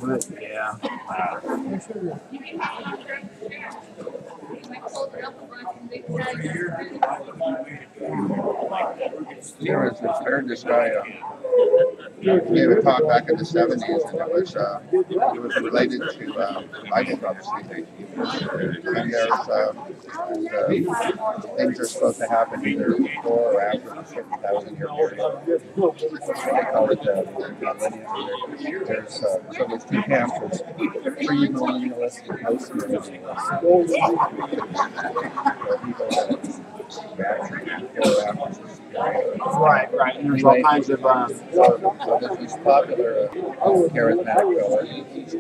But yeah. I heard this guy gave a talk back in the 70s, and it was related to microbes sleeping. And things are supposed to happen either before or after a certain 1,000-year period. They call it the millennium. There's two camps. There's pre-millennialists and post-millennialists. Right. And there's all kinds of. So there's this popular charismatic fellow. He's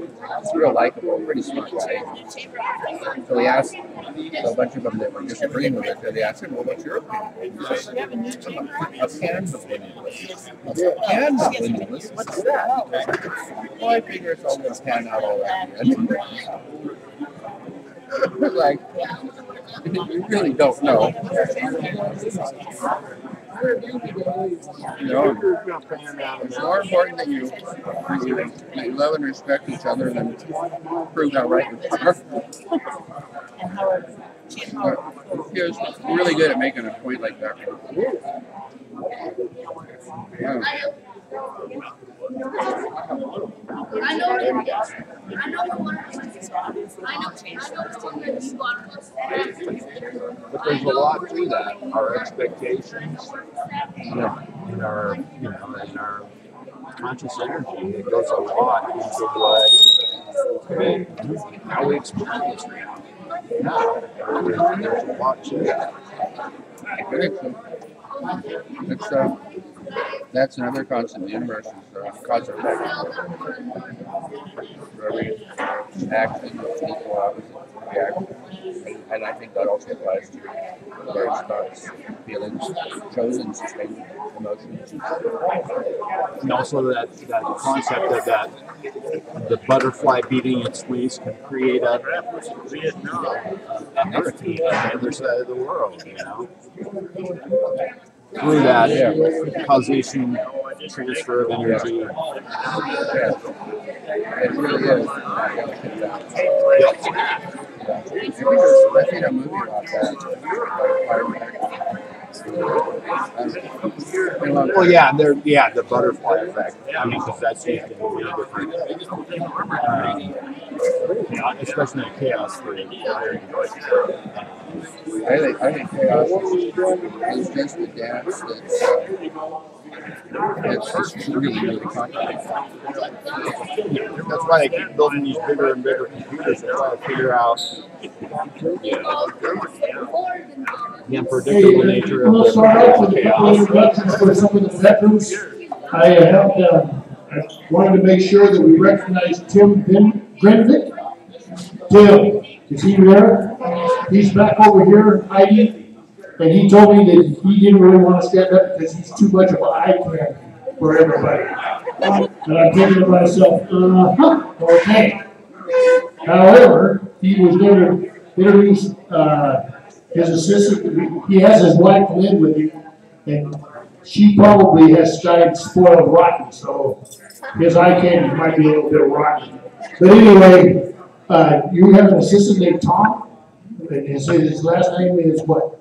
real likable, pretty smart guy. So he asked a bunch of them that were disagreeing with it. They asked him, "Well, what's your opinion?" He said, "A pan-millennialist." A pan-millennialist? What's that? Well, I figure it's all going to pan out all right. Like, you really don't know. It's more important that you love and respect each other than prove how right you are. He was really good at making a point like that. Yeah. But there's a lot to that. Our expectations, in our, in our conscious energy, it goes a lot into what how we experience reality. Yeah, there's a lot to that. That's another constant. The universe is cause and effect. For every action, equal opposite reaction. And I think that also applies to various thoughts, feelings, chosen, sustained emotions. And also that concept of that the butterfly beating its wings can create a hurricane on the other side of the world, through that causation, transfer of energy. Yeah. It really is. I've seen a movie about that. Well, yeah, the butterfly effect. I mean, because that's used in many different, especially in chaos theory. I think chaos is just a dance that's just really, really complicated. That's why they keep building these bigger and bigger computers to try to figure out the unpredictable nature of the chaos. Introductions for some of the veterans. I wanted to make sure that we recognize Tim Grenvik. Tim, is he there? He's back over here hiding, and he told me that he didn't really want to stand up because he's too much of an eye candy for everybody. And I'm thinking to myself, okay. However, he was going to introduce his assistant. He has his wife Lynn with him, and she probably has died spoiled rotten, so his eye candy might be a little bit rotten. But anyway, you have an assistant named Tom, and his last name is what?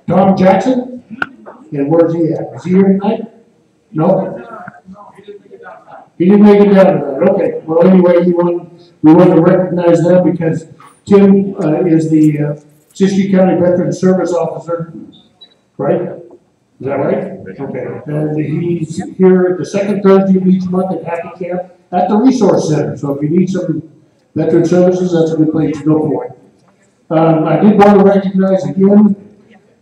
Tom Jackson? And where's he at? Is he here tonight? No? He didn't make it down tonight. Okay. Well, anyway, we want to recognize them because Tim is the Siskiyou County Veteran Service Officer, right? Is that right? Okay. And he's here the second Thursday of each month at Happy Camp at the Resource Center. So if you need some veteran services, that's a good place to go for it. I did want to recognize again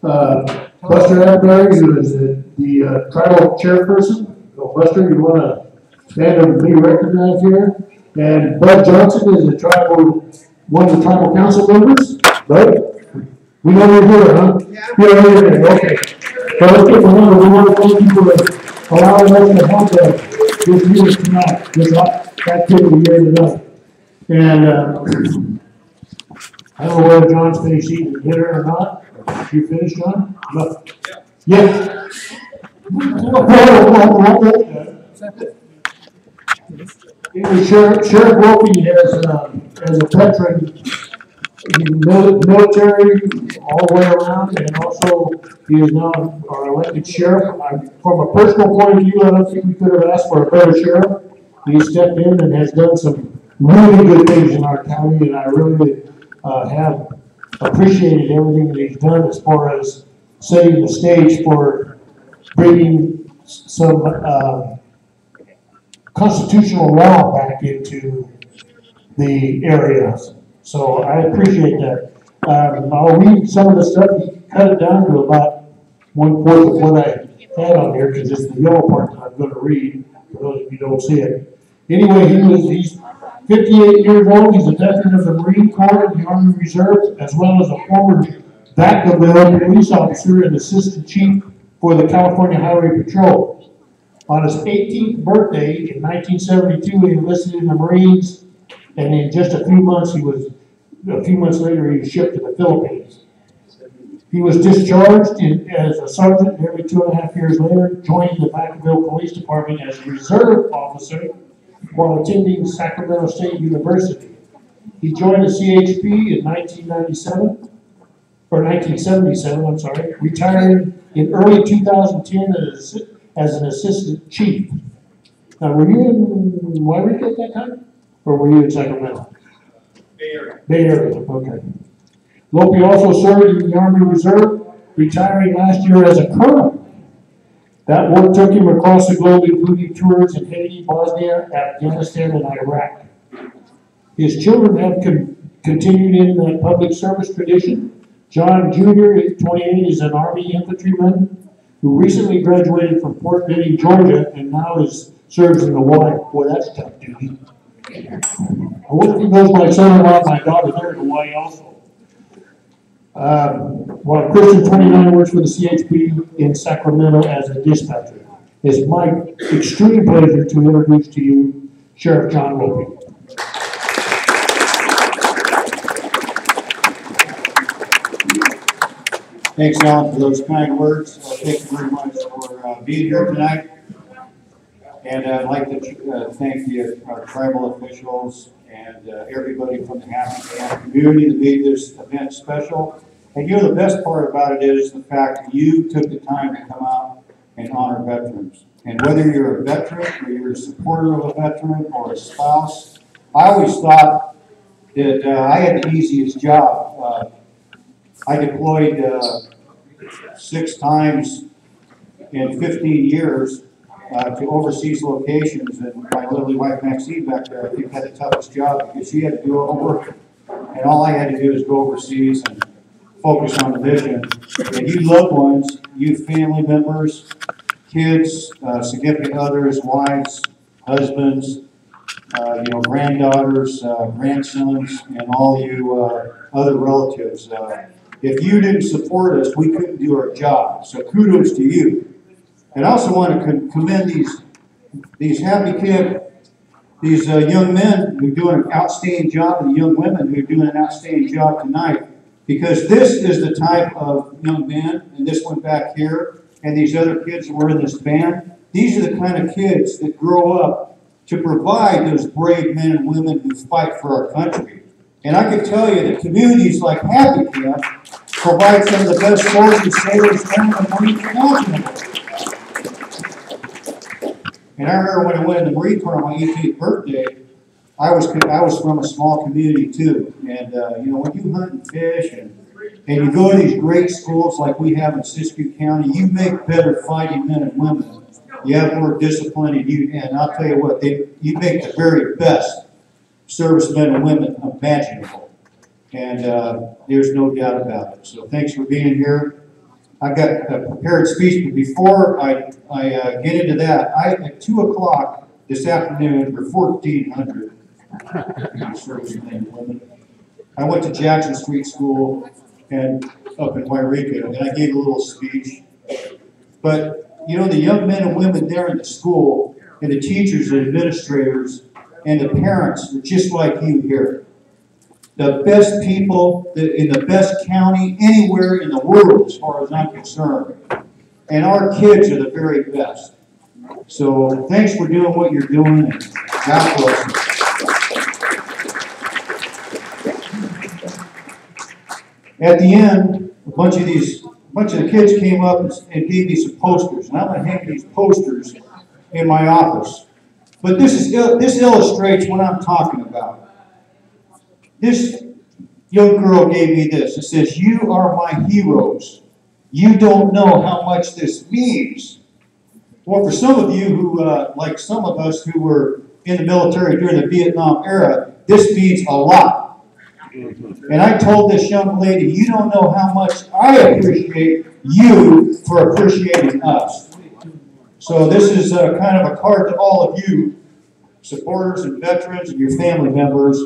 Buster Atterbury, who is the tribal chairperson. So Buster, you want to stand and be recognized here? And Bud Johnson is one of the tribal council members. Bud, we know you're here, huh? Yeah. You're here, okay. So let's get one. We want to thank you for allowing us to help this meeting tonight, this activity here tonight. And I don't know whether John's finished eating dinner or not. You finished, John? No. Yeah. Sheriff Lopey as a veteran, military all the way around, and also he is now our elected sheriff. From a personal point of view, I don't think we could have asked for a better sheriff. He stepped in and has done some really good things in our county, and I really have appreciated everything that he's done as far as setting the stage for bringing some constitutional law back into the area. So I appreciate that. I'll read some of the stuff. He cut it down to about 1/4 of what I had on here, because it's the yellow part that I'm going to read, for those of you who don't see it. Anyway, he's 58 years old. He's a veteran of the Marine Corps and the Army Reserve, as well as a former Vacaville police officer and assistant chief for the California Highway Patrol. On his 18th birthday in 1972, he enlisted in the Marines, and in just a few months later, he was shipped to the Philippines. He was discharged as a sergeant nearly 2.5 years later, joining the Vacaville Police Department as a reserve officer while attending Sacramento State University. He joined the CHP in 1977, I'm sorry, retiring in early 2010 as an assistant chief. Now, were you in Wairika at that time? Or were you in Sacramento? Bay Area, okay. Lopey also served in the Army Reserve, retiring last year as a colonel. That work took him across the globe, including tours in Haiti, Bosnia, Afghanistan, and Iraq. His children have continued in that public service tradition. John Jr., 28, is an Army infantryman who recently graduated from Fort Benning, Georgia, and now serves in Hawaii. Boy, that's tough duty. I wonder if he goes my son-in-law, my daughter, there in Hawaii also. While Christian, 29, works for the CHP in Sacramento as a dispatcher. It's my extreme pleasure to introduce to you Sheriff Jon Lopey. Thanks, Alan, for those kind words. Thank you very much for being here tonight. And I'd like to thank our tribal officials and everybody from the Happy Camp community that made this event special. And the best part about it is the fact that you took the time to come out and honor veterans. And whether you're a veteran or you're a supporter of a veteran or a spouse, I always thought that I had the easiest job. I deployed 6 times in 15 years to overseas locations, and my lovely wife Maxine back there, I think, had the toughest job because she had to do all the work, and all I had to do is go overseas and focus on the mission. And you loved ones, you family members, kids, significant others, wives, husbands, granddaughters, grandsons, and all you other relatives. If you didn't support us, we couldn't do our job. So kudos to you. And I also want to commend these Happy Camp, these young men who are doing an outstanding job, and the young women who are doing an outstanding job tonight, because this is the type of young men, and this one back here, and these other kids who were in this band, these are the kind of kids that grow up to provide those brave men and women who fight for our country. And I can tell you that communities like Happy Camp provide some of the best soldiers, sailors, and Marine imaginable. And I remember when I went in the Marine Corps on my 18th birthday, I was from a small community too. And when you hunt and fish and you go to these great schools like we have in Siskiyou County, you make better fighting men and women. You have more discipline, and I'll tell you what, you make the very best servicemen and women imaginable. And there's no doubt about it. So thanks for being here. I've got a prepared speech, but before I get into that, at 2 o'clock this afternoon, for 1,400 servicemen and women, I went to Jackson Street School and up in Wairika, and I gave a little speech. But the young men and women there in the school, and the teachers and administrators, and the parents are just like you here. The best people in the best county anywhere in the world, as far as I'm concerned. And our kids are the very best. So thanks for doing what you're doing, and God bless you. At the end, a bunch of the kids came up and gave me some posters, and I'm going to hang these posters in my office. But this illustrates what I'm talking about. This young girl gave me this. It says, "You are my heroes. You don't know how much this means." Well, for some of you who, like some of us who were in the military during the Vietnam era, this means a lot. And I told this young lady, "You don't know how much I appreciate you for appreciating us." So this is kind of a card to all of you, supporters and veterans and your family members.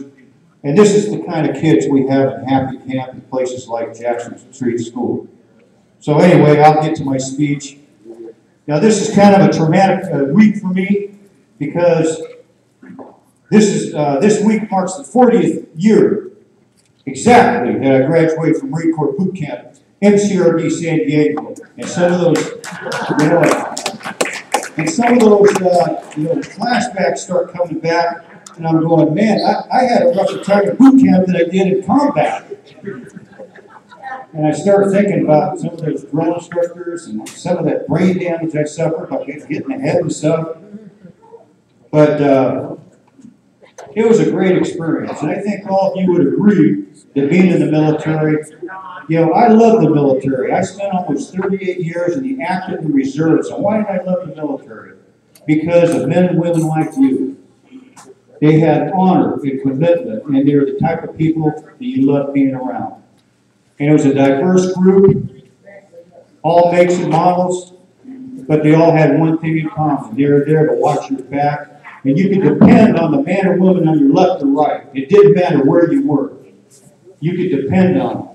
And this is the kind of kids we have in Happy Camp and places like Jackson Street School. So anyway, I'll get to my speech. Now this is kind of a traumatic week for me, because this week marks the 40th year exactly that I graduated from Marine Corps Boot Camp, MCRD San Diego. And some of those, flashbacks start coming back, and I'm going, man, I had a rougher time at boot camp than I did in combat. And I started thinking about some of those drill instructors and some of that brain damage I suffered by getting ahead and stuff. But it was a great experience. And I think all of you would agree that being in the military, I love the military. I spent almost 38 years in the active and reserves. And why did I love the military? Because of men and women like you. They had honor and commitment, and they were the type of people that you love being around. And it was a diverse group, all makes and models, but they all had one thing in common. They were there to watch your back, and you could depend on the man or woman on your left or right. It didn't matter where you were. You could depend on them.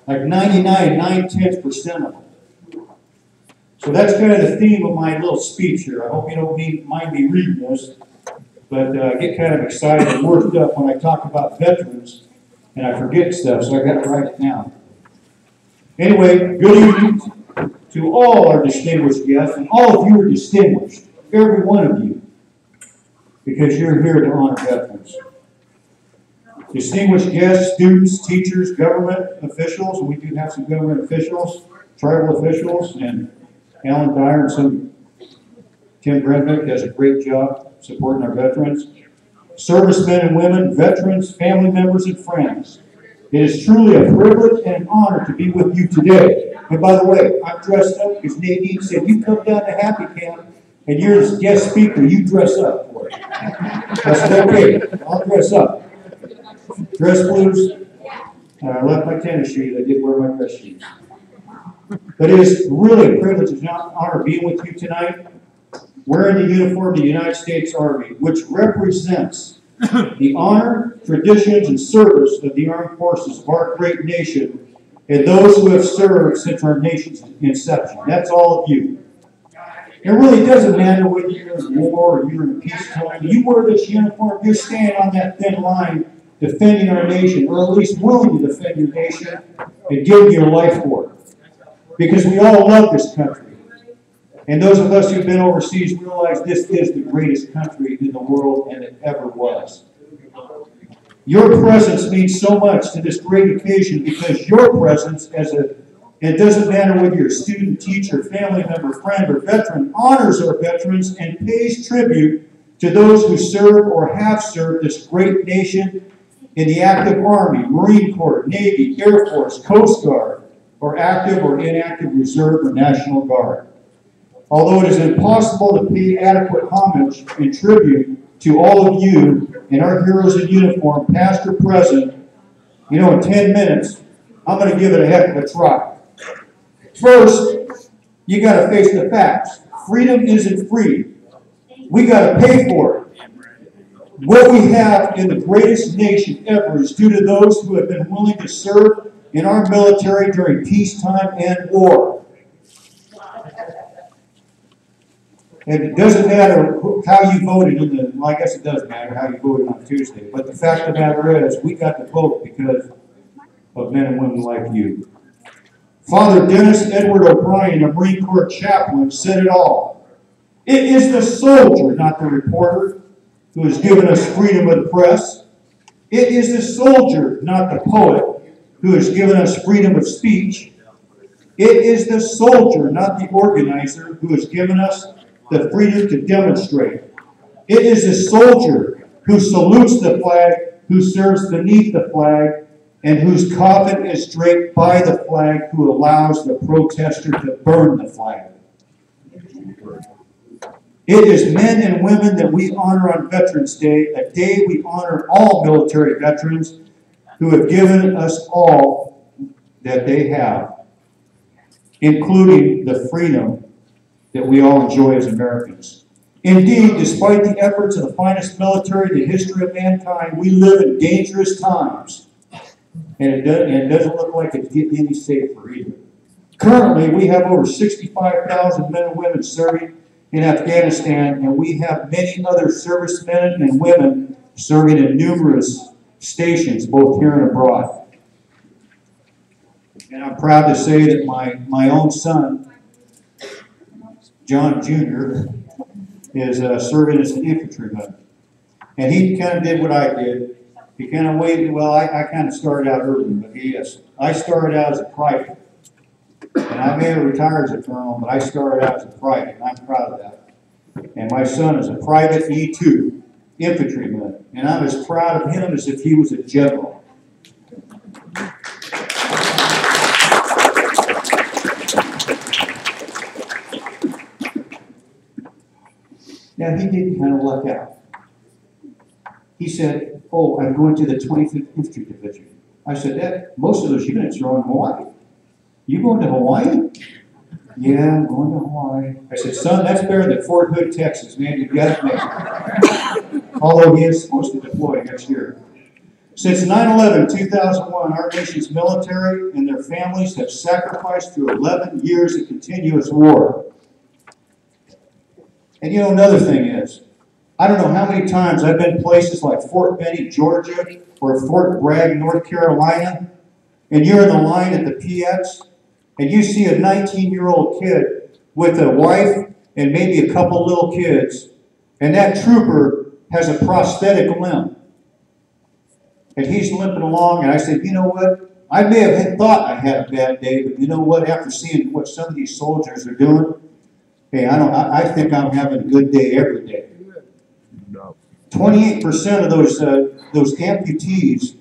Like 99.9% of them. So that's kind of the theme of my little speech here. I hope you don't mind me reading this, but I get kind of excited and worked up when I talk about veterans, and I forget stuff, so I got to write it down. Anyway, good evening to all our distinguished guests, and all of you are distinguished, every one of you, because you're here to honor veterans. Distinguished guests, students, teachers, government officials, and we do have some government officials, tribal officials, and Alan Dyer and Tim Brennick does a great job supporting our veterans. Servicemen and women, veterans, family members, and friends. It is truly a privilege and an honor to be with you today. And by the way, I'm dressed up because Nadine said, you come down to Happy Camp and you're the guest speaker, you dress up for it. I said, okay, I'll dress up. Dress blues. I left my tennis shoes, I did wear my dress shoes. But it is really a privilege and an honor being with you tonight, wearing the uniform of the United States Army, which represents the honor, traditions, and service of the armed forces of our great nation and those who have served since our nation's inception. That's all of you. It really doesn't matter whether you're in war or you're in peacetime. You wear this uniform, you're standing on that thin line defending our nation, or at least willing to defend your nation and give your life for it. Because we all love this country. And those of us who've been overseas realize this is the greatest country in the world, and it ever was. Your presence means so much to this great occasion because your presence it doesn't matter whether you're a student, teacher, family member, friend, or veteran, honors our veterans and pays tribute to those who serve or have served this great nation in the active Army, Marine Corps, Navy, Air Force, Coast Guard, or active or inactive Reserve or National Guard. Although it is impossible to pay adequate homage and tribute to all of you and our heroes in uniform, past or present, in 10 minutes, I'm going to give it a heck of a try. First, you got to face the facts. Freedom isn't free. We got to pay for it. What we have in the greatest nation ever is due to those who have been willing to serve in our military during peacetime and war. And it doesn't matter how you voted well, I guess it does matter how you voted on Tuesday, but the fact of the matter is we got to vote because of men and women like you. Father Dennis Edward O'Brien, a Marine Corps chaplain, said it all. It is the soldier, not the reporter, who has given us freedom of the press. It is the soldier, not the poet, who has given us freedom of speech. It is the soldier, not the organizer, who has given us the freedom to demonstrate. It is the soldier who salutes the flag, who serves beneath the flag, and whose coffin is draped by the flag, who allows the protester to burn the flag. It is men and women that we honor on Veterans Day, a day we honor all military veterans who have given us all that they have, including the freedom that we all enjoy as Americans. Indeed, despite the efforts of the finest military in the history of mankind, we live in dangerous times. And it doesn't look like it's getting any safer either. Currently, we have over 65,000 men and women serving in Afghanistan, and we have many other servicemen and women serving in numerous stations, both here and abroad. And I'm proud to say that my own son, John Jr., is serving as an infantryman. And he kind of did what I did. He kind of waited. Well, I kind of started out early, but yes, I started out as a private. And I may have retired as a colonel, but I started out as a private, and I'm proud of that. And my son is a private E2 infantryman, and I'm as proud of him as if he was a general. Now, he did kind of luck out. He said, oh, I'm going to the 25th Infantry Division. I said, most of those units are in Hawaii. You going to Hawaii? Yeah, I'm going to Hawaii. I said, son, that's better than Fort Hood, Texas. Man, you've got to make it. Although he is supposed to deploy next year. Since 9/11/2001, our nation's military and their families have sacrificed through 11 years of continuous war. And you know, another thing is, I don't know how many times I've been places like Fort Benning, Georgia, or Fort Bragg, North Carolina, and you're in the line at the PX, and you see a 19-year-old kid with a wife and maybe a couple little kids, and that trooper has a prosthetic limb. And he's limping along, and I said, you know what? I may have thought I had a bad day, but you know what? After seeing what some of these soldiers are doing, hey, I think I'm having a good day every day. 28% of those amputees,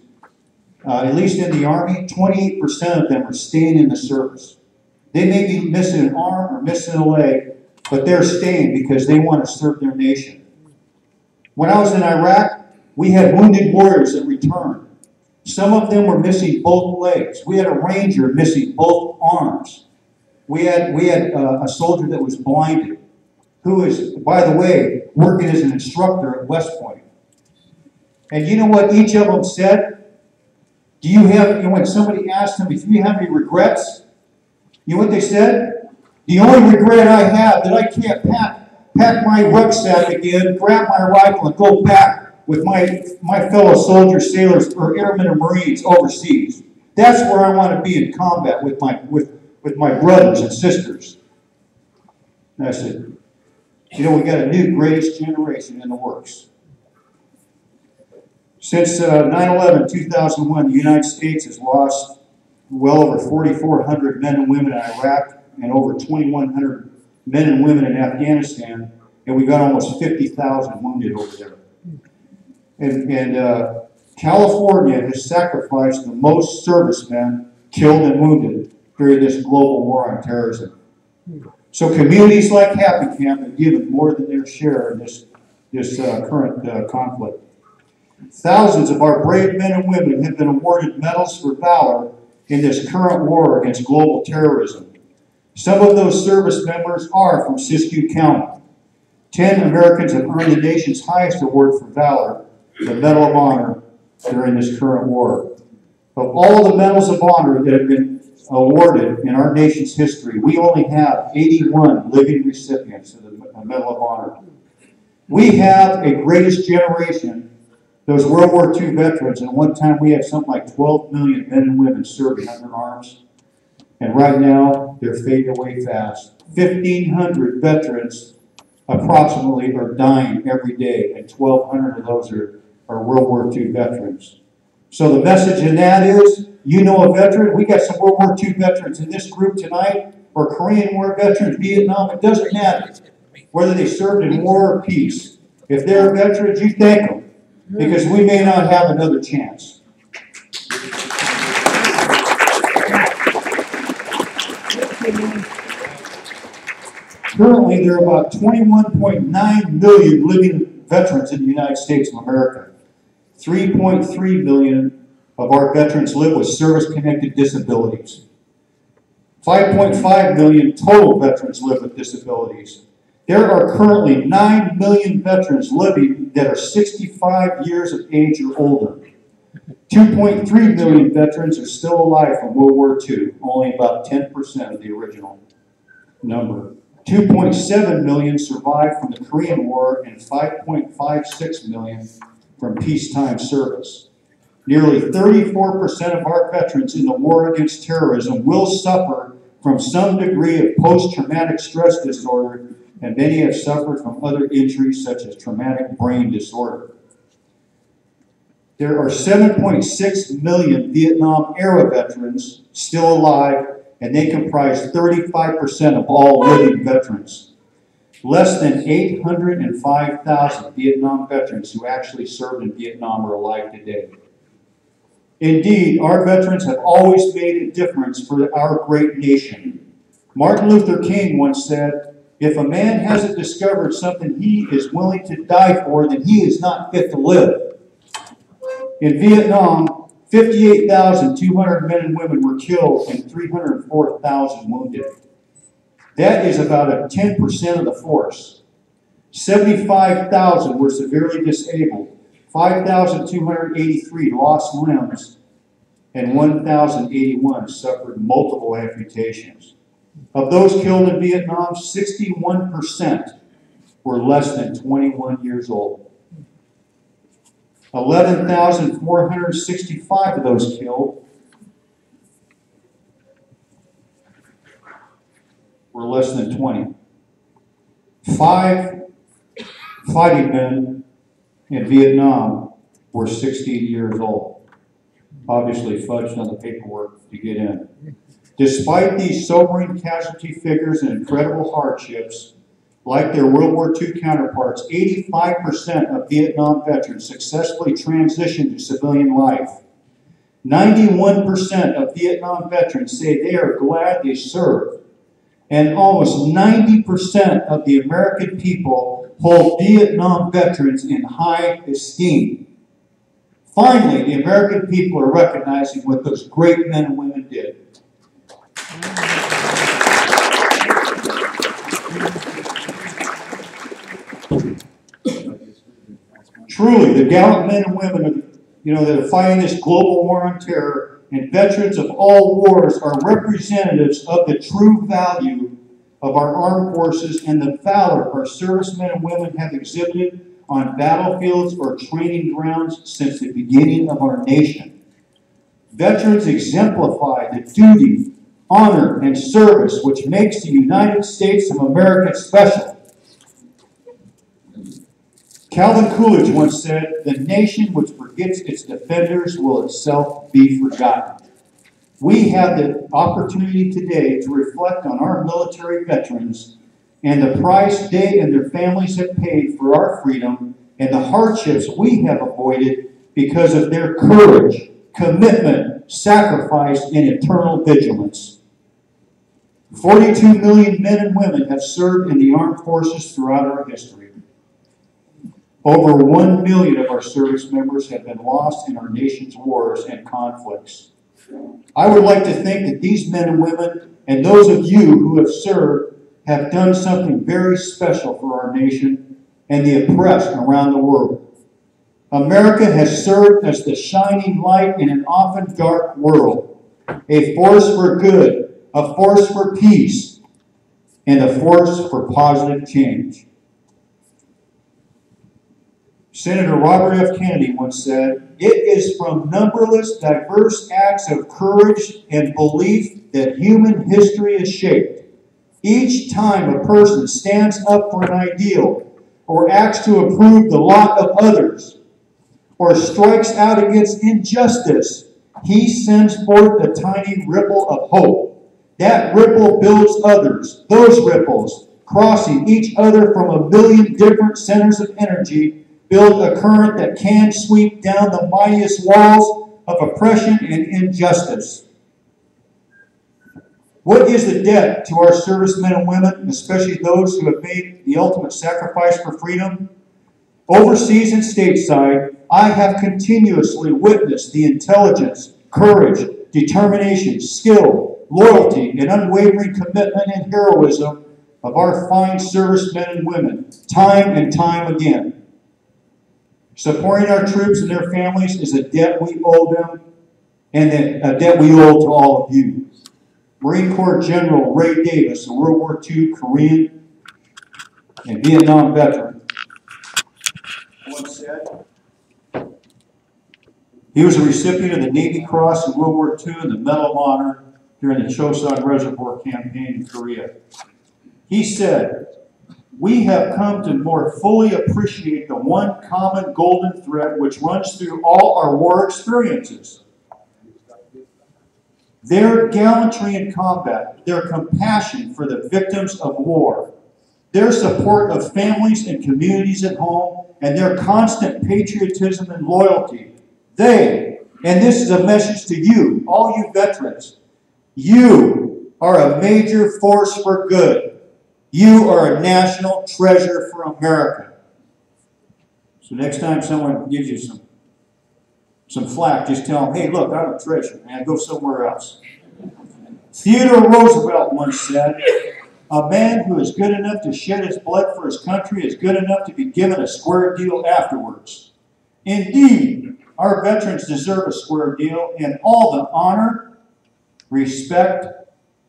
at least in the Army, 28% of them are staying in the service. They may be missing an arm or missing a leg, but they're staying because they want to serve their nation. When I was in Iraq, we had wounded warriors that returned. Some of them were missing both legs. We had a ranger missing both arms. We had a soldier that was blinded, who is, by the way, working as an instructor at West Point. And you know what each of them said? Do you have, when somebody asked them, if you have any regrets, you know what they said? The only regret I have that I can't pack my rucksack again, grab my rifle, and go back with my fellow soldiers, sailors, or airmen or Marines overseas. That's where I want to be in combat with my brothers and sisters. And I said, you know, we got a new greatest generation in the works. Since 9/11/2001, the United States has lost well over 4,400 men and women in Iraq and over 2,100 men and women in Afghanistan, and we got almost 50,000 wounded over there. And California has sacrificed the most servicemen killed and wounded during this global war on terrorism. So communities like Happy Camp have given more than their share in this current conflict. Thousands of our brave men and women have been awarded medals for valor in this current war against global terrorism. Some of those service members are from Siskiyou County. 10 Americans have earned the nation's highest award for valor, the Medal of Honor, during this current war. Of all the medals of honor that have been awarded in our nation's history, we only have 81 living recipients of the Medal of Honor. We have a greatest generation, those World War II veterans, and one time we had something like 12 million men and women serving under arms. And right now, they're fading away fast. 1,500 veterans approximately are dying every day, and 1,200 of those are World War II veterans. So the message in that is, you know a veteran. We got some World War II veterans in this group tonight, or Korean War veterans, Vietnam. It doesn't matter whether they served in war or peace. If they're veterans, you thank them, because we may not have another chance. Currently, there are about 21.9 million living veterans in the United States of America. 3.3 million of our veterans live with service-connected disabilities. 5.5 million total veterans live with disabilities. There are currently 9 million veterans living that are 65 years of age or older. 2.3 million veterans are still alive from World War II, only about 10% of the original number. 2.7 million survived from the Korean War and 5.56 million from peacetime service. Nearly 34% of our veterans in the war against terrorism will suffer from some degree of post-traumatic stress disorder, and many have suffered from other injuries such as traumatic brain disorder. There are 7.6 million Vietnam-era veterans still alive, and they comprise 35% of all living veterans. Less than 805,000 Vietnam veterans who actually served in Vietnam are alive today. Indeed, our veterans have always made a difference for our great nation. Martin Luther King once said, "If a man hasn't discovered something he is willing to die for, then he is not fit to live." In Vietnam, 58,200 men and women were killed and 304,000 wounded. That is about 10% of the force. 75,000 were severely disabled, 5,283 lost limbs, and 1,081 suffered multiple amputations. Of those killed in Vietnam, 61% were less than 21 years old. 11,465 of those killed were less than 20. 5 fighting men in Vietnam were 16 years old. Obviously fudged on the paperwork to get in. Despite these sobering casualty figures and incredible hardships, like their World War II counterparts, 85% of Vietnam veterans successfully transitioned to civilian life. 91% of Vietnam veterans say they are glad they served. And almost 90% of the American people hold Vietnam veterans in high esteem. Finally, the American people are recognizing what those great men and women did. Truly, the gallant men and women that are fighting this global war on terror, and veterans of all wars, are representatives of the true value of our armed forces and the valor our servicemen and women have exhibited on battlefields or training grounds since the beginning of our nation. Veterans exemplify the duty, honor, and service which makes the United States of America special. Calvin Coolidge once said, "The nation which forgets its defenders will itself be forgotten." We have the opportunity today to reflect on our military veterans and the price they and their families have paid for our freedom and the hardships we have avoided because of their courage, commitment, sacrifice, and eternal vigilance. 42 million men and women have served in the armed forces throughout our history. Over 1 million of our service members have been lost in our nation's wars and conflicts. I would like to think that these men and women, and those of you who have served, have done something very special for our nation and the oppressed around the world. America has served as the shining light in an often dark world, a force for good, a force for peace, and a force for positive change. Senator Robert F. Kennedy once said, it is from numberless diverse acts of courage and belief that human history is shaped. Each time a person stands up for an ideal, or acts to improve the lot of others, or strikes out against injustice, he sends forth a tiny ripple of hope. That ripple builds others. Those ripples, crossing each other from a million different centers of energy, build a current that can sweep down the mightiest walls of oppression and injustice. What is the debt to our servicemen and women, especially those who have made the ultimate sacrifice for freedom? Overseas and stateside, I have continuously witnessed the intelligence, courage, determination, skill, loyalty, and unwavering commitment and heroism of our fine servicemen and women, time and time again. Supporting our troops and their families is a debt we owe them, and a debt we owe to all of you. Marine Corps General Ray Davis, a World War II Korean and Vietnam veteran, once said, he was a recipient of the Navy Cross in World War II and the Medal of Honor during the Chosun Reservoir campaign in Korea. He said, "We have come to more fully appreciate the one common golden thread which runs through all our war experiences. Their gallantry in combat, their compassion for the victims of war, their support of families and communities at home, and their constant patriotism and loyalty. They, and this is a message to you, all you veterans, you are a major force for good. You are a national treasure for America." So next time someone gives you some flack, just tell them, "Hey, look, I'm a treasure, man. Go somewhere else." Theodore Roosevelt once said, "A man who is good enough to shed his blood for his country is good enough to be given a square deal afterwards." Indeed, our veterans deserve a square deal and all the honor, respect,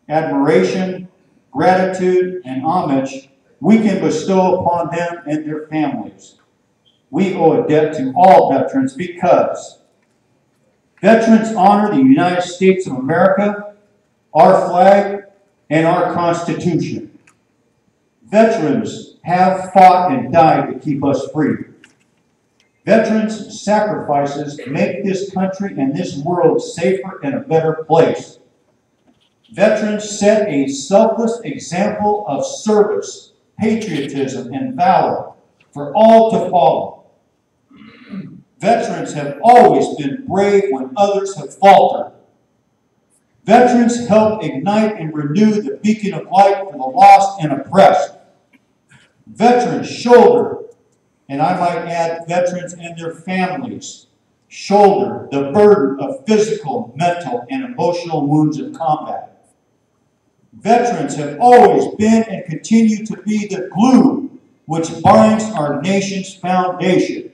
admiration, gratitude, and homage we can bestow upon them and their families. We owe a debt to all veterans because veterans honor the United States of America, our flag, and our Constitution. Veterans have fought and died to keep us free. Veterans' sacrifices make this country and this world safer and a better place. Veterans set a selfless example of service, patriotism, and valor for all to follow. Veterans have always been brave when others have faltered. Veterans help ignite and renew the beacon of light for the lost and oppressed. Veterans shoulder, and I might add veterans and their families, shoulder the burden of physical, mental, and emotional wounds of combat. Veterans have always been and continue to be the glue which binds our nation's foundation.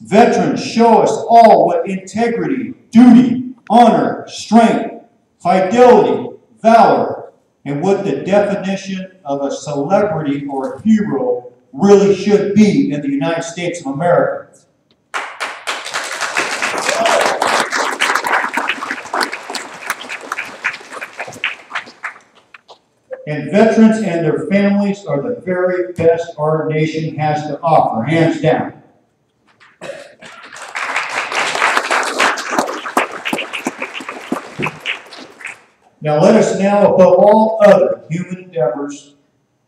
Veterans show us all what integrity, duty, honor, strength, fidelity, valor, and what the definition of a celebrity or a hero really should be in the United States of America. And veterans and their families are the very best our nation has to offer, hands down. Now let us now, above all other human endeavors,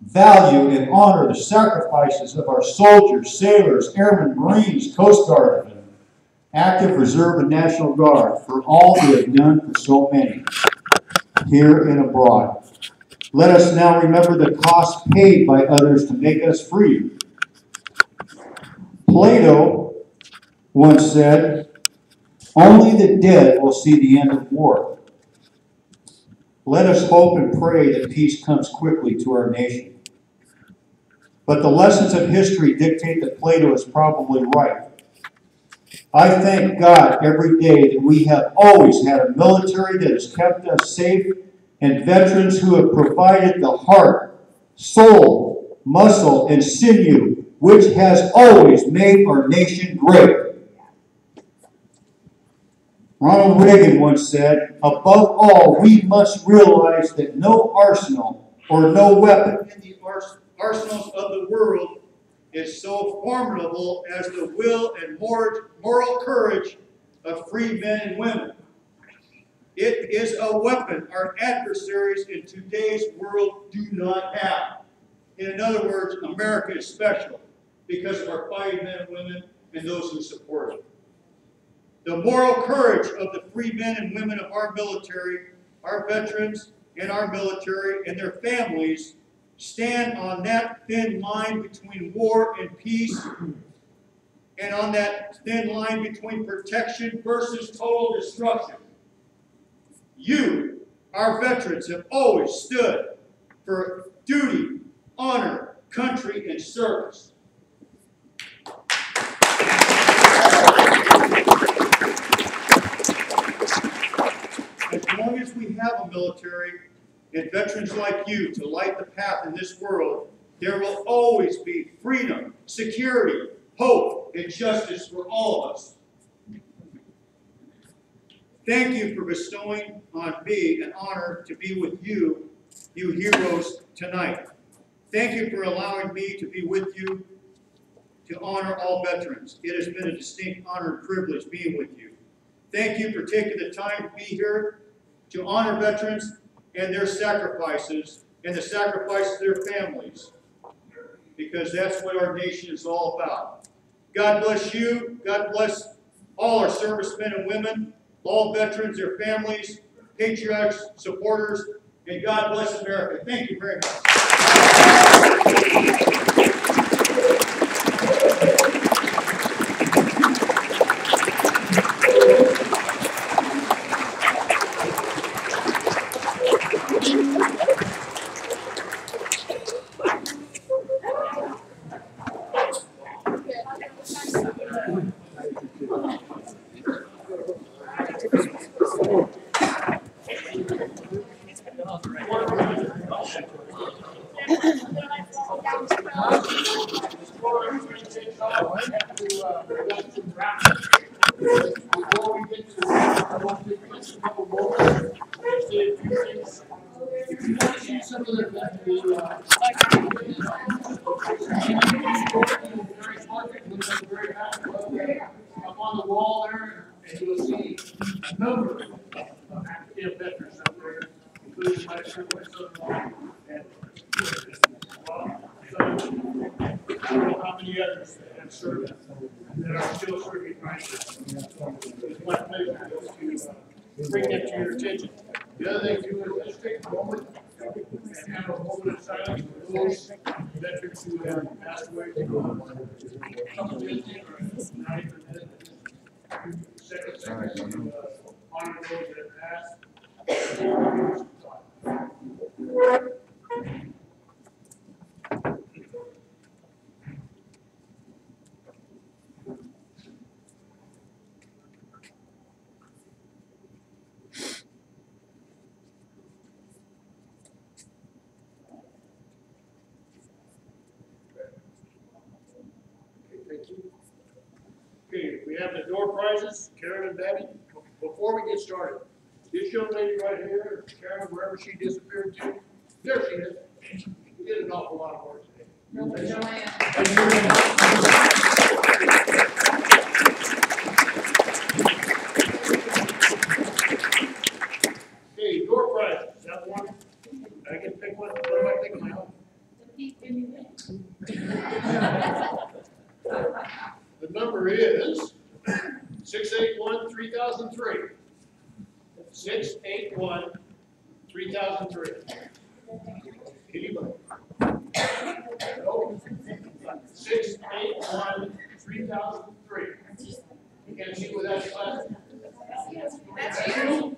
value and honor the sacrifices of our soldiers, sailors, airmen, Marines, Coast Guard, active reserve and National Guard, for all they have done for so many, here and abroad. Let us now remember the cost paid by others to make us free. Plato once said, "Only the dead will see the end of war." Let us hope and pray that peace comes quickly to our nation. But the lessons of history dictate that Plato is probably right. I thank God every day that we have always had a military that has kept us safe and veterans who have provided the heart, soul, muscle, and sinew which has always made our nation great. Ronald Reagan once said, above all, we must realize that no arsenal or no weapon in the arsenals of the world is so formidable as the will and moral courage of free men and women. It is a weapon our adversaries in today's world do not have. In other words, America is special because of our fighting men and women and those who support it. The moral courage of the free men and women of our military, our veterans and our military and their families stand on that thin line between war and peace, and on that thin line between protection versus total destruction. You, our veterans, have always stood for duty, honor, country, and service. As long as we have a military and veterans like you to light the path in this world, there will always be freedom, security, hope, and justice for all of us. Thank you for bestowing on me an honor to be with you, you heroes, tonight. Thank you for allowing me to be with you to honor all veterans. It has been a distinct honor and privilege being with you. Thank you for taking the time to be here to honor veterans and their sacrifices and the sacrifices of their families, because that's what our nation is all about. God bless you. God bless all our servicemen and women, all veterans, their families, patriots, supporters, and God bless America. Thank you very much. Up on the wall there, and you'll see a number of active veterans up there, including my son-in-law and I don't know how many others that have served that are still serving right now. It's my pleasure to bring that to your attention. The other thing too is let's take a moment and have a moment of silence for those veterans who have passed away. A couple of minutes or not even a minute. Seconds to honor those that have passed. Okay, we have the door prizes, Karen and Betty. Before we get started, this young lady right here, Karen, wherever she disappeared to, there she is. She did an awful lot of work today. Okay, door prizes. Is that one? I can pick one. What am I picking my own? The number is 681-3003. 681-3003. Anybody? No? 681-3003. You can't see what that's like. That's you.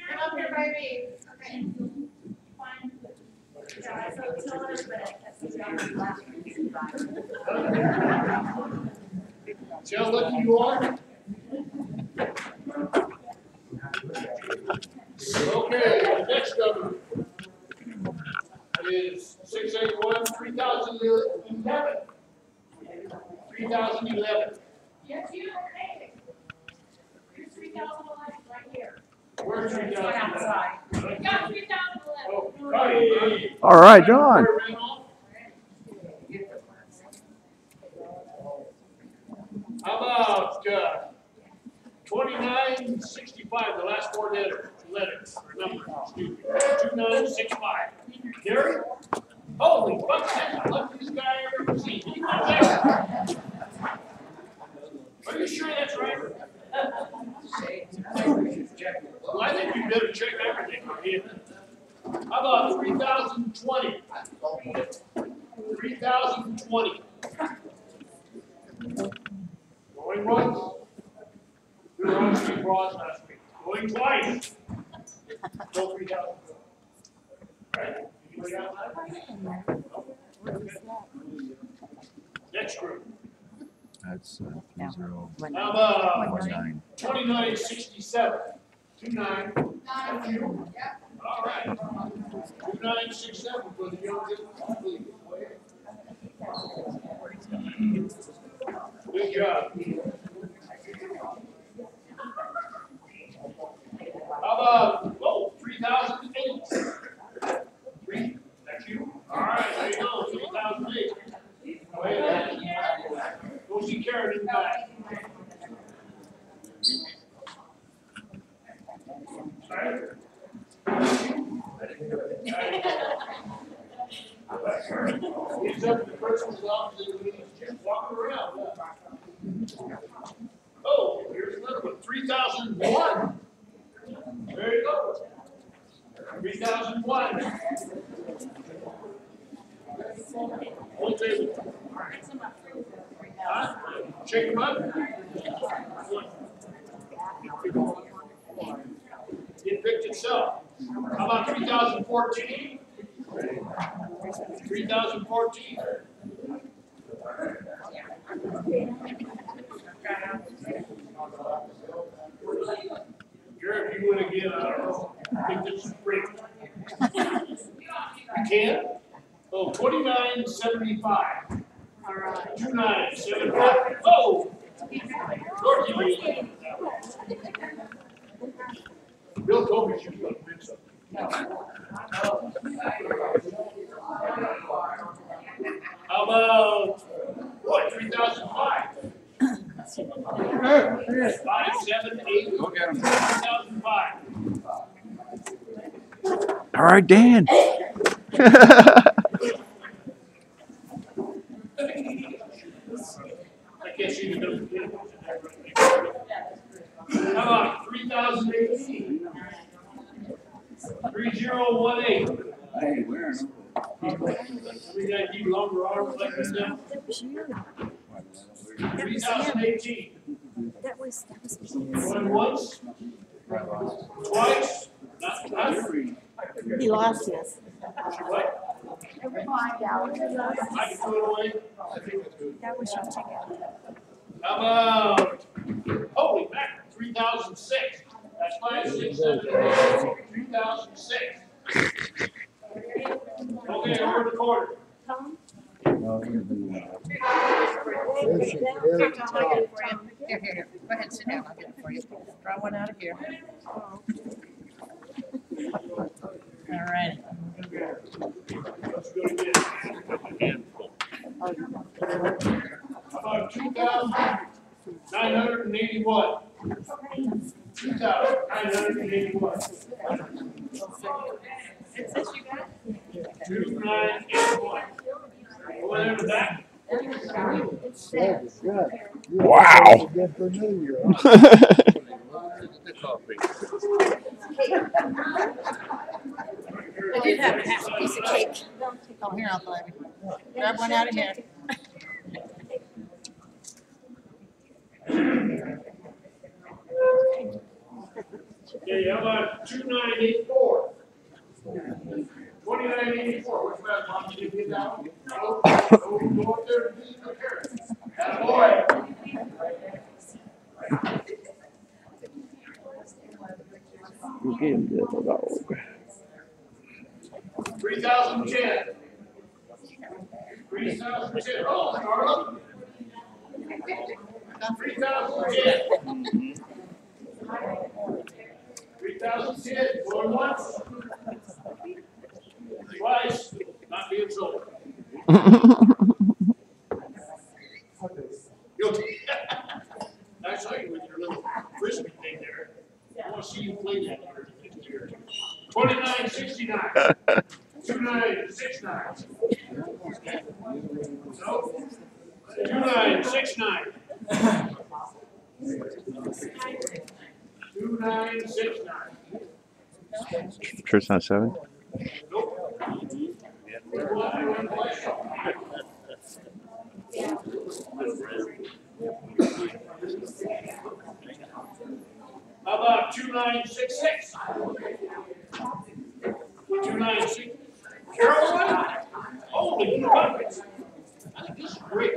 Come up here by me. Okay. Fine. Yeah, so tell her that. See how lucky you are? Okay, the next number is 681-3011. 3011. Yes, you. Okay. 3011 right here. Where's It's my outside. We got 3011. Hey. All right, John. How about 2965, the last four letters, or numbers, excuse me. 2965. Gary? Holy fuck, that's the luckiest guy I ever seen. Are you sure that's right? Well, I think we better check everything on here. How about 3020? 3020. Going once. We were on Steve Ross last week. Going twice. Go 3000. Right? Anybody else? Next group. That's 3019. How about 2967? 29. All right. 2967 for the youngest. Good job. How about 3008? 3. That's you. All right, there you go. 3008. Go ahead. Go see Karen in the back. He's up to the person's office and he's just walking around. Oh, here's another one. 3001. There you go. 3001. Whole table. Huh? Shake him up. It picked itself. How about 3014? 3014. Garrett, if you win again, I don't know. I think this is free. You can? Oh, 2975. All right. 2975. Oh! Dorothy, Bill told me she was going to win something. How about, what, 3005? 578. Look at him. 3005. All right, Dan. I guess you can. How about 3018? 3018. Hey, where? We got to keep longer arms like this now. 3018. That was Going once, twice, not three. he lost his. What? Find out. I can throw it away. That was your ticket. How about, holy mackerel, 3006. That's 5, 6, 7, 8, 3006. Okay, over the corner. Here. Go ahead, sit down. I'll get it for you. Draw one out of here. All right. Let's go again. How about 2,981? 2,981. 2981. Over there in the back. Wow. I did have a piece of cake. Oh, here, I'll grab it. Grab one out of here. Okay, how about 2984? 2984. Which bad mom did you get that one? No. Go up there and visit the parents. Attaboy. Give the dog. 3010. 3010. Oh, Charlotte. 3010. 2010, going once. Twice, not being sold. Guilty. I saw you with your little frisbee thing there. I want to see you play that next year. 2969. 2969. No. 2969. 2969. Sure it's not 7? Nope. How about 2966? 296. Carolyn? Holy buckets. I think this is great.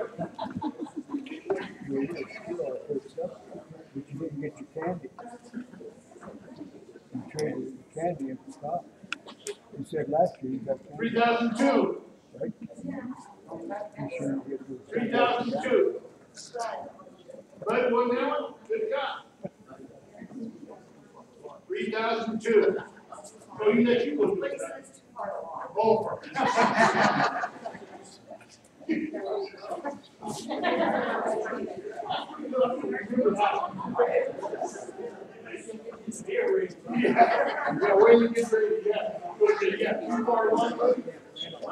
But you didn't get your candy. You traded your candy in for stock. You said last year you got candy. 3002. Right? You sure you get your 3002. Right, one now? Good God. 3002. So you let you go with that. Over. Yeah, where you get ready to get? Okay, yeah, 2 bar 1. I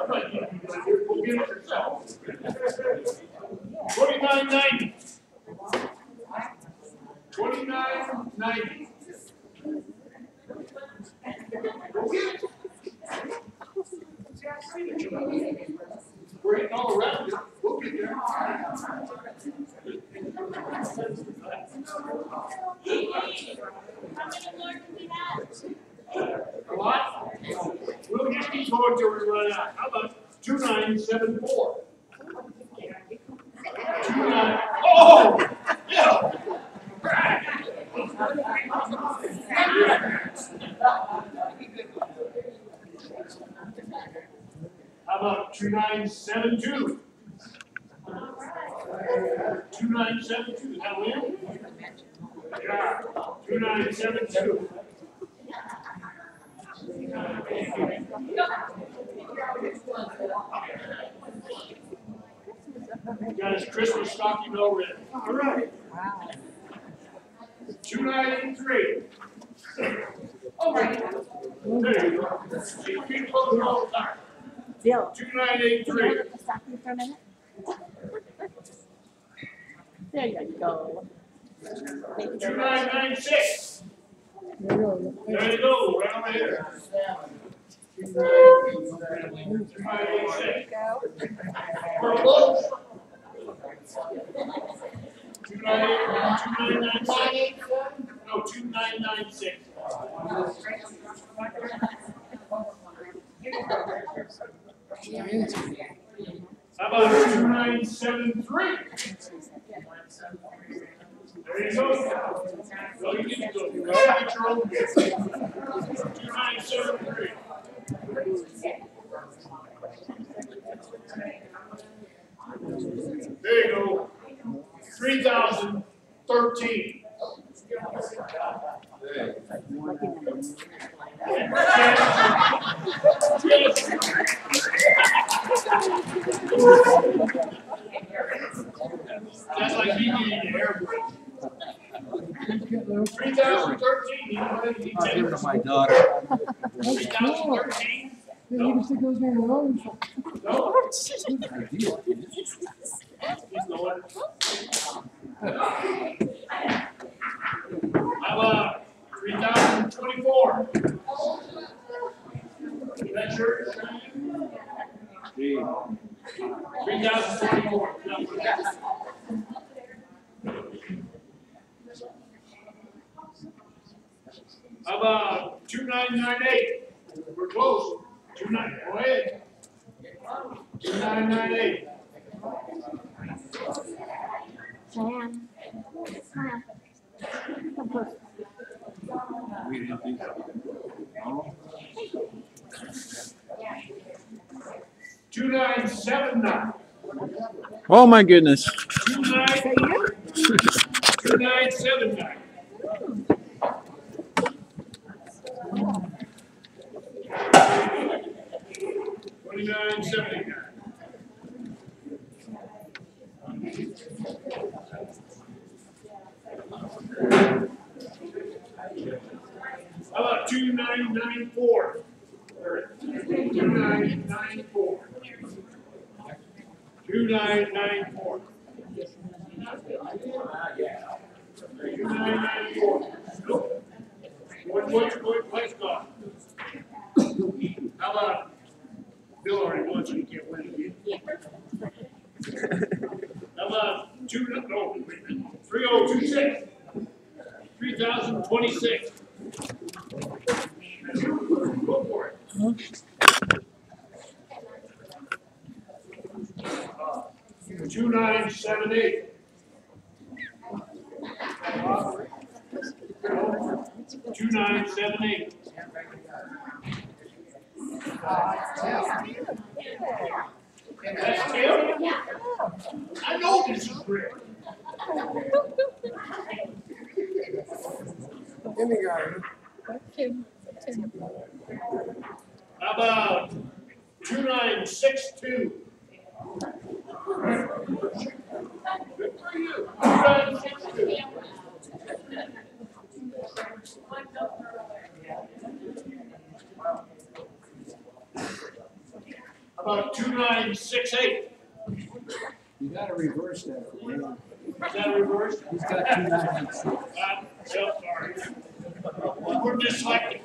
might give you one here. Go get it yourself. 2990. 2990. Go get it. We're hitting all around you. We'll get there. A lot? We'll get these going till we run out. How about 2974? 29. Oh! Yeah! How about 2972? 2972, is that win? Yeah, 2972. Got his Christmas stocking already. All right. Wow. 2983. All right. There you go. You keep closing all the time. Bill. 2983. Stop me for a minute. There you go. 2996. There you go, right over here. 2986. We're close. 2996. No, 2996. How about 2973? There you go. Well, you get to go. You get your own gift. 2973. There you go. 3013. That's like he needed an air brake. 3013. Give it to my daughter. 3013. Yeah, you just goes down the road. No. He's going. How about 3024? That shirt? 3024. How about 2998? We're close. 29. Go ahead. 2998. Sam. Smile. Come close. 2979. Oh my goodness. 2979. 29.79. How about 2994? 2994. 2994. 2994. Nope. What's gone? How about Bill already won, so you can't win again? How about 3026? 3026. Go for it. 2978. 2978. That's Tim? I know this is Rick. How about 2962? Good for you. 2962. How about 2968? You gotta reverse that. Is that reversed? He's got 296. Sorry. We're dyslexic.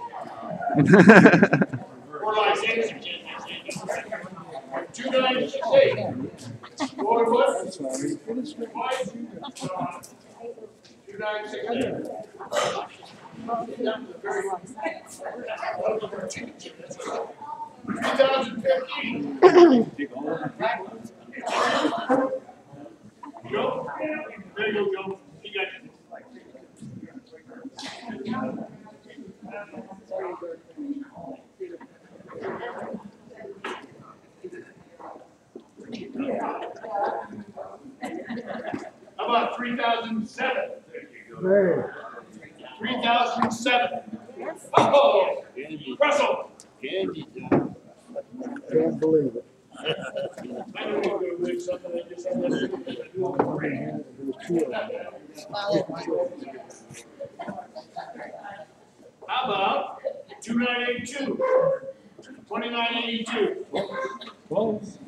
We're like 2968. What? Sorry. 2968. 2015. Joe? There you go, Joe. You got it. How about 3007? Hey. 3007. Oh, Russell. Can't believe it. I don't know if we're doing something like this. How about 2982? 2982. Close.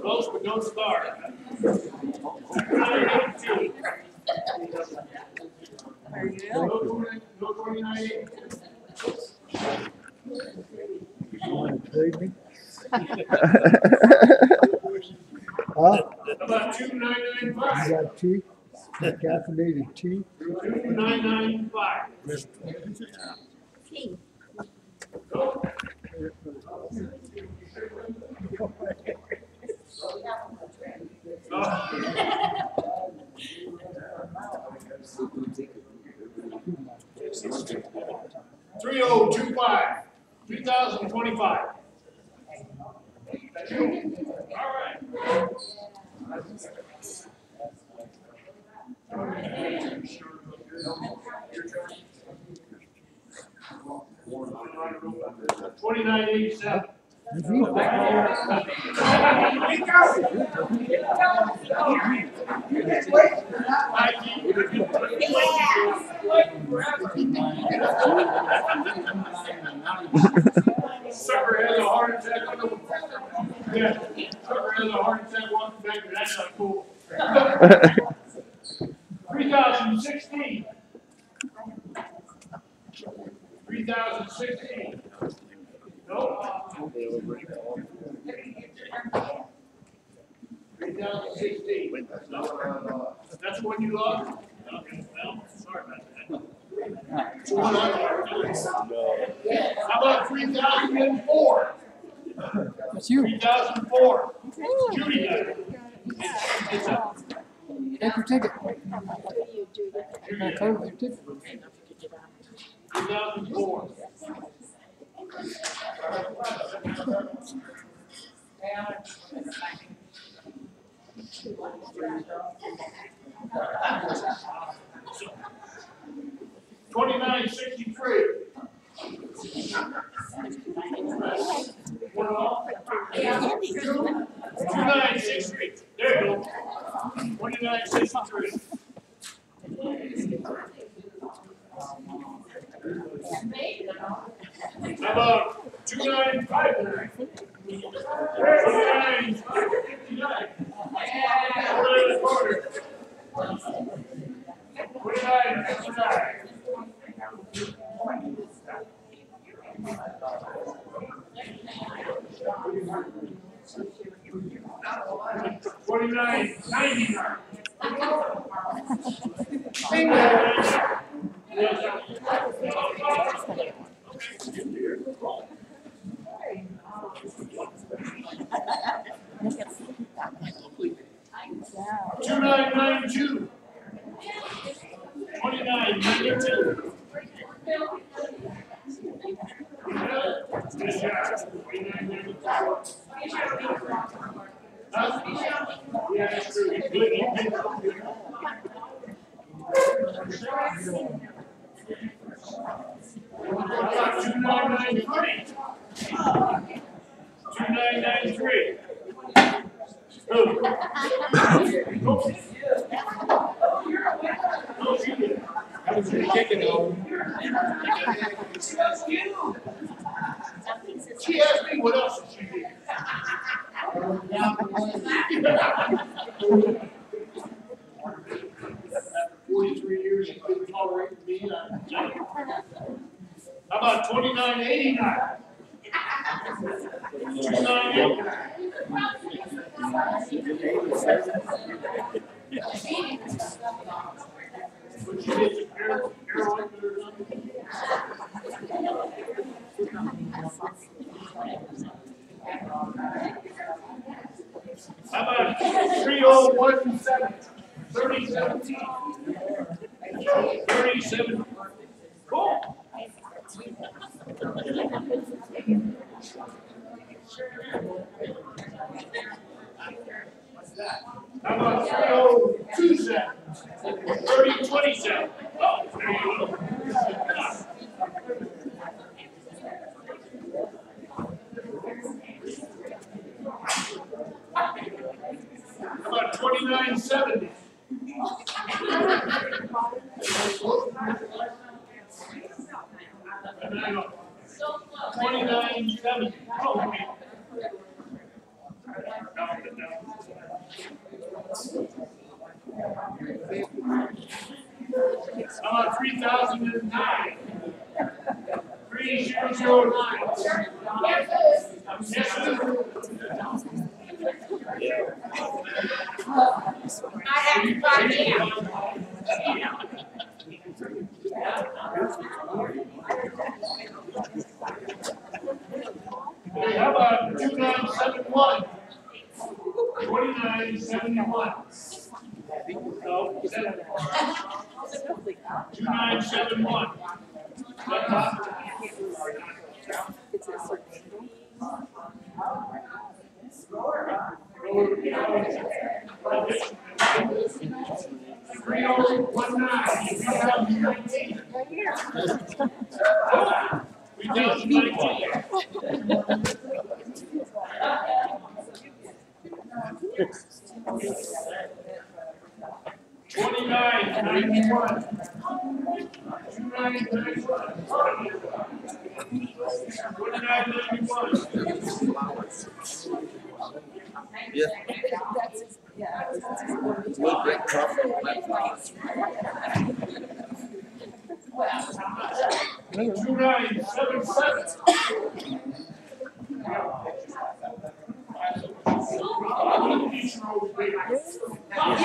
Close, but don't start. 2982. No 2982. You want to trade me? Huh? How about You 2995? got tea? Caffeinated tea? 2995. Go. $3025. 2025. All right. $29.87. Sucker has a heart attack. Yeah, sucker has a heart attack walking back, but that's not cool. 3016. 3016. Nope. 3016. That's what you lost? Okay, well, sorry about that. How about 3004? That's you. 3004. Judy got it. Take your ticket. I told you your ticket. 2004. $29.63. $29.63. There you go. $29.63. How about $295? $29.59. $29.99. $29.92. $29.92. Yeah, that's true. $2.93. $2.93. She asked me what else did she do. 43 years she couldn't tolerate me. How about $29.89? $29.89. How about 3017? 3017. 3017. Cool. How about 3027? 3027. Oh, there you go. How about 2970? 2970. Oh, okay. How about 3009? 3009. Yes, sir. I have to find it out. Okay, how about 2971? 2971. No, 2971. Yeah. We'll drink coffee.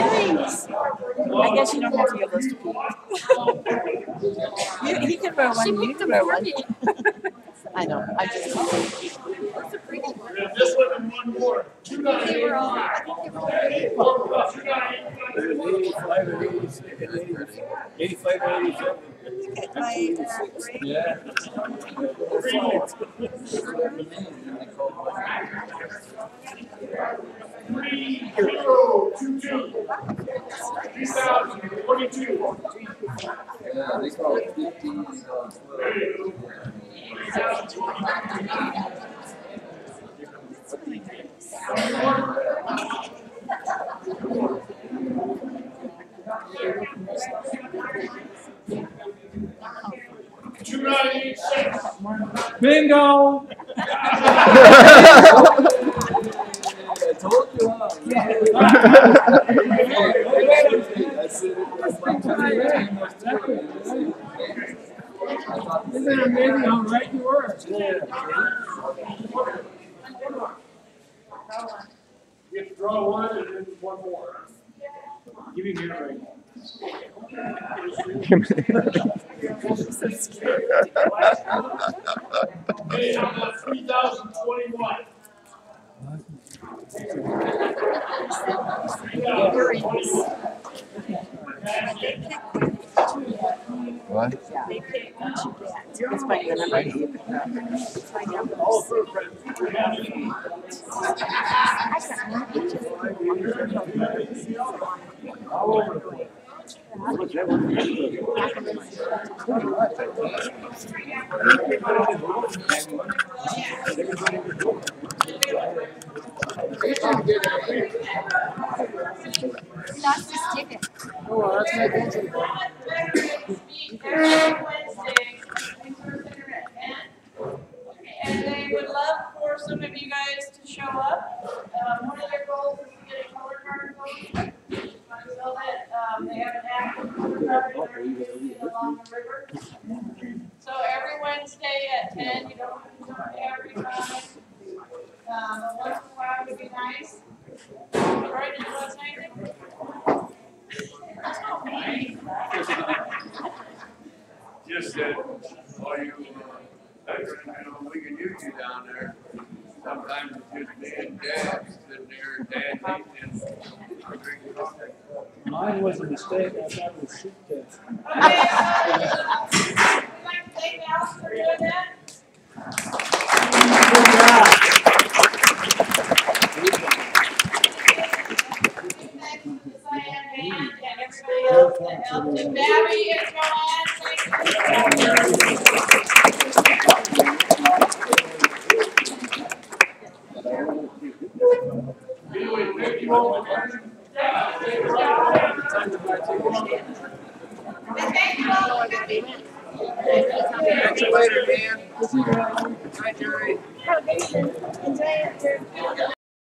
Earrings. I guess you don't have to give those to people. He can wear one. You can wear one. I know. I just. This one and one more. 295. 85 and 87. Yeah. 3022. 2022. Yeah, they call it 15. Bingo! Isn't it amazing how right you were? You have to draw one and then one more. Give me your ring. Hey, how about 3021? What? It's funny, the number that you picked up. It's my number. That's the ticket. And they would love for some of you guys to show up. One of their goals is to get a color card going. So that they have an active color card in their community along the river. So every Wednesday at 10, you don't have to do it every time. Once in a while would be nice. Right, did you want to say anything? Just that all you veterans, we can use you down there. Sometimes it's just me and Dad sitting there, Dad eating. Mine was a mistake. I thought it was soup test. Okay, we'd like to thank Alice for doing that. Thank Diane and everybody else that helped. And Babby and Joanne, thank you all for coming. Catch you later, Dan. Hi, Jerry. Enjoy it.